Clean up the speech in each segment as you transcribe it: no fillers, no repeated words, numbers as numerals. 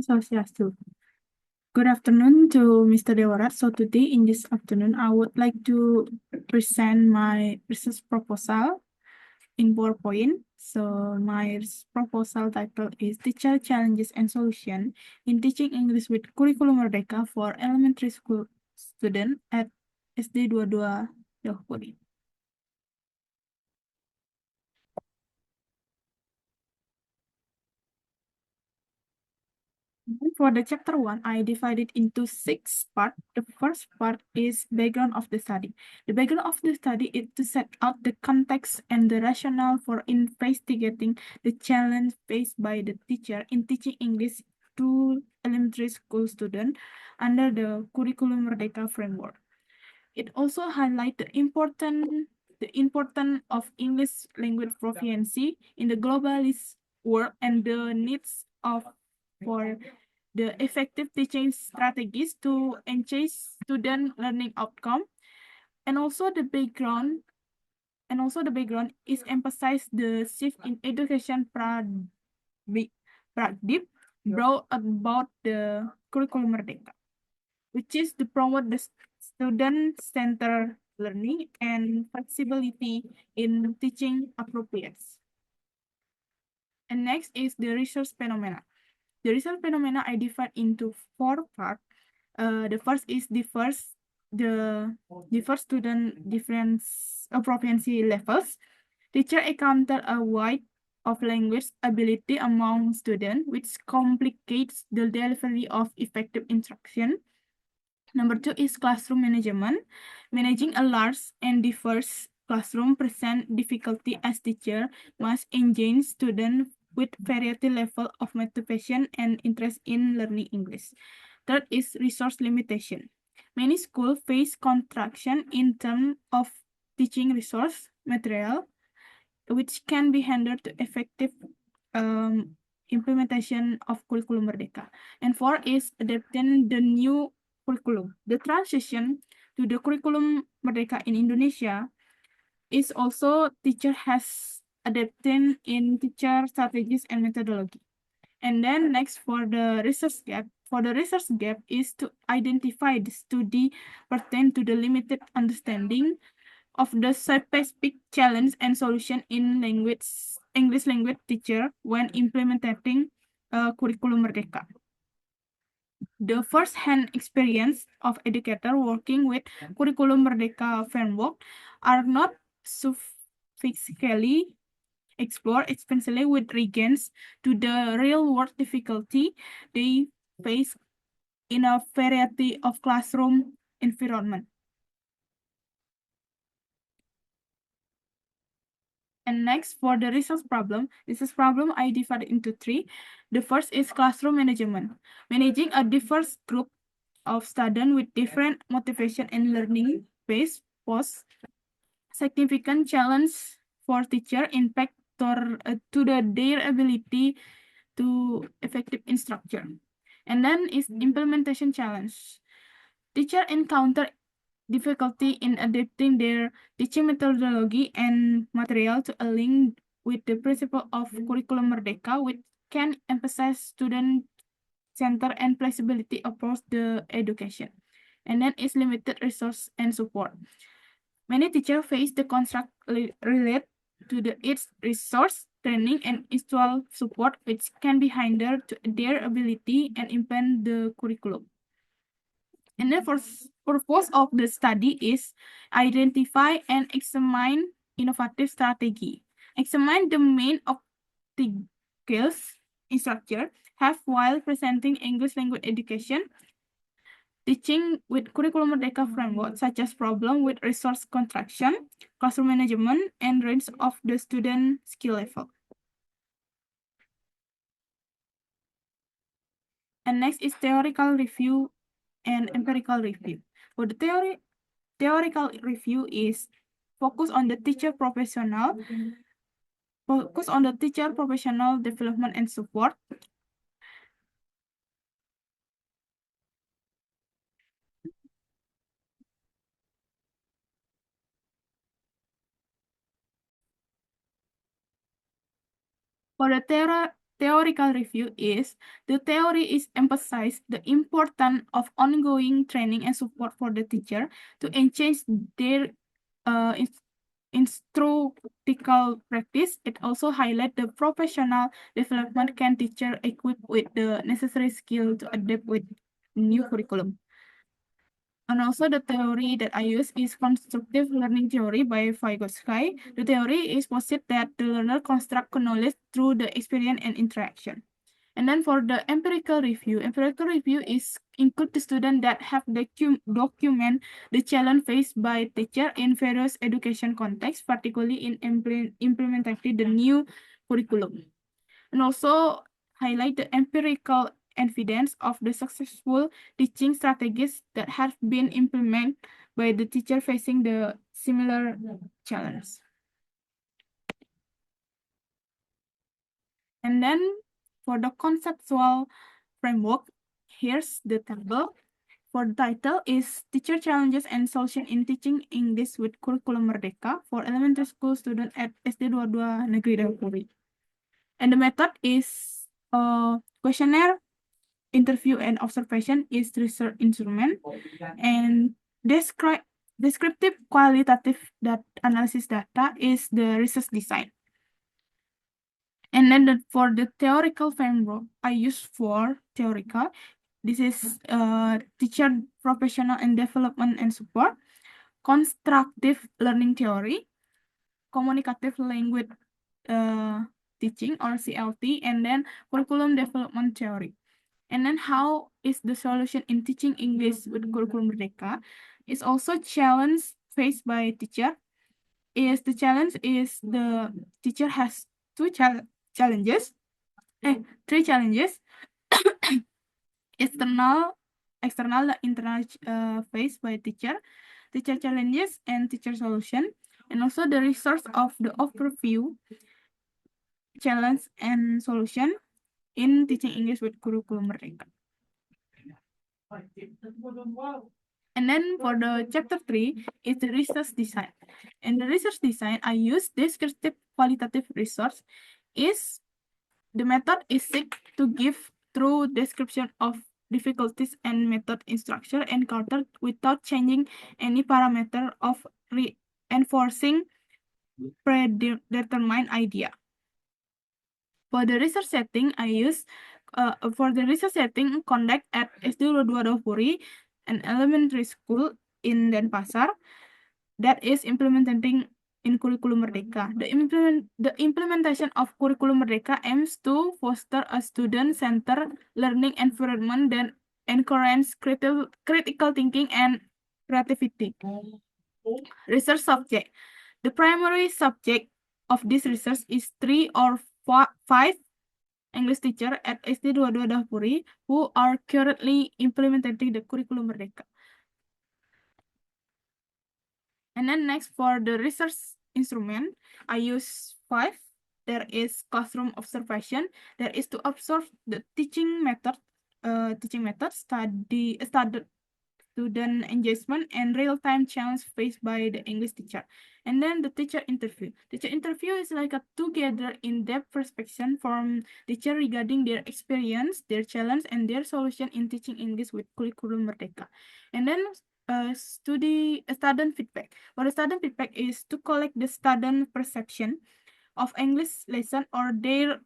Swastiastu. Good afternoon to Mr. Dewarat. So today in this afternoon, I would like to present my research proposal in PowerPoint. So my research proposal title is Teacher Challenges and Solution in Teaching English with Curriculum Merdeka for Elementary School Student at SD 22 Johpuri. For the chapter 1, I divided into 6 parts. The first part is background of the study. The background of the study is to set out the context and the rationale for investigating the challenge faced by the teacher in teaching English to elementary school students under the Curriculum Merdeka framework. It also highlights the importance of English language proficiency in the globalist world and the needs for the effective teaching strategies to enhance student learning outcome. And also the background is emphasize the shift in education paradigm brought about the Curriculum Merdeka, which is to promote the student-centered learning and flexibility in teaching appropriates. And next is the research phenomena. The research phenomena I divide into 4 parts. The first is the first student difference proficiency levels. Teacher encounter a wide of language ability among students, which complicates the delivery of effective instruction. Number 2 is classroom management. Managing a large and diverse classroom present difficulty as teacher must engage students with variety level of motivation and interest in learning English. Third is resource limitation. Many schools face contraction in terms of teaching resource material, which can be hindered to effective implementation of Curriculum Merdeka. And four is adapting the new curriculum. The transition to the Curriculum Merdeka in Indonesia is also teacher has adapting in teacher strategies and methodology. And then next for the research gap. For the research gap is to identify the study pertain to the limited understanding of the specific challenge and solution in English language teacher when implementing Curriculum Merdeka. The first-hand experience of educator working with Curriculum Merdeka framework are not sufficiently explored, especially with regards to the real-world difficulty they face in a variety of classroom environment. And next, for the resource problem I divided into 3. The first is classroom management. Managing a diverse group of students with different motivation and learning pace pose significant challenge for teacher impact to their ability to effective instruction. And then is implementation challenge. Teacher encounter difficulty in adapting their teaching methodology and material to align with the principle of Curriculum Merdeka, which can emphasize student center and flexibility approach the education. And then is limited resource and support. Many teachers face the construct related to its resource, training, and institutional support, which can be hindered to their ability and implement the curriculum. And the purpose of the study is identify and examine innovative strategy. Examine the main obstacles instructor have while presenting English language education, teaching with Curriculum Merdeka framework, such as problem with resource contraction, classroom management, and range of the student skill level. And next is theoretical review and empirical review. For the theoretical review is focus on the teacher professional development and support. For the theoretical review is the theory is emphasized the importance of ongoing training and support for the teacher to enhance their instructional practice. It also highlights the professional development can teacher equipped with the necessary skill to adapt with new curriculum. And also the theory that I use is constructive learning theory by Vygotsky. The theory is posit that the learner construct knowledge through the experience and interaction. And then for the empirical review is include the student that have document the challenge faced by teacher in various education contexts, particularly in implementing the new curriculum. And also highlight the empirical evidence of the successful teaching strategies that have been implemented by the teacher facing the similar challenge. And then for the conceptual framework, here's the table. For the title is Teacher Challenges and Solution in Teaching English with Curriculum Merdeka for elementary school student at SD 22 Negeri Dahpuri. And the method is questionnaire, interview, and observation is research instrument, and descriptive qualitative analysis data is the research design. And then for the theoretical framework I use for theoretical, this is teacher professional and development and support, constructive learning theory, communicative language teaching or CLT, and then curriculum development theory. And then how is the solution in teaching English with Curriculum Merdeka is also challenge faced by teacher. The challenge is the teacher has three challenges, external, internal faced by teacher challenges and teacher solution, and also the resource of the overview, challenge and solution in teaching English with Curriculum Merdeka. And then for the chapter 3 is the research design. In the research design, I use descriptive qualitative research. Is the method is seek to give true description of difficulties and method instruction encountered without changing any parameter of reinforcing predetermined idea. For the research setting, I use conduct at SD 22 Dahpuri, an elementary school in Denpasar that is implementing in Curriculum Merdeka. The implementation of Curriculum Merdeka aims to foster a student-centered learning environment that encourages critical thinking and creativity. Research subject. The primary subject of this research is 3 or 5 English teacher at SD 22 Dahpuri who are currently implementing the Curriculum Merdeka. And then next for the research instrument, I use 5. There is classroom observation. There is to observe the teaching method, student engagement, and real-time challenge faced by the English teacher. And then the teacher interview. Teacher interview is like a together in-depth perspective from teacher regarding their experience, their challenge, and their solution in teaching English with Curriculum Merdeka. And then student feedback. For the student feedback is to collect the student perception of English lesson or their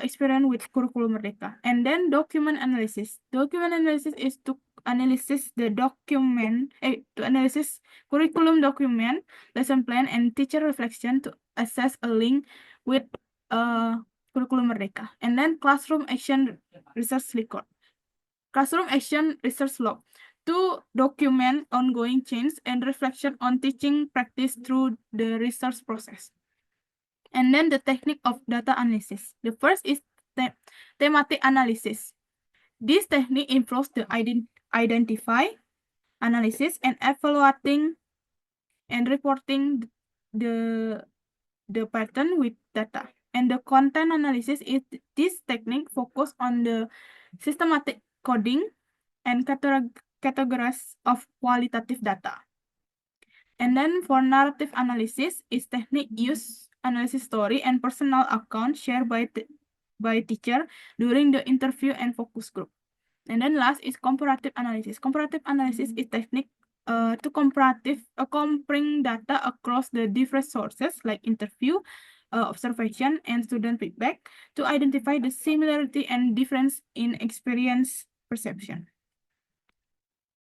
experience with Curriculum Merdeka. And then document analysis. Document analysis is to analysis the document, to analysis curriculum document, lesson plan, and teacher reflection to assess a link with Curriculum Merdeka. And then classroom action research record. Classroom action research log to document ongoing change and reflection on teaching practice through the research process. And then the technique of data analysis. The first is thematic analysis. This technique involves the identify, analysis, and evaluating and reporting the pattern with data. And the content analysis is this technique focus on the systematic coding and categories of qualitative data. And then for narrative analysis is technique use analysis story and personal account shared by by teacher during the interview and focus group. And then last is comparative analysis. Comparative analysis is technique to comparing data across the different sources like interview, observation, and student feedback to identify the similarity and difference in experience perception.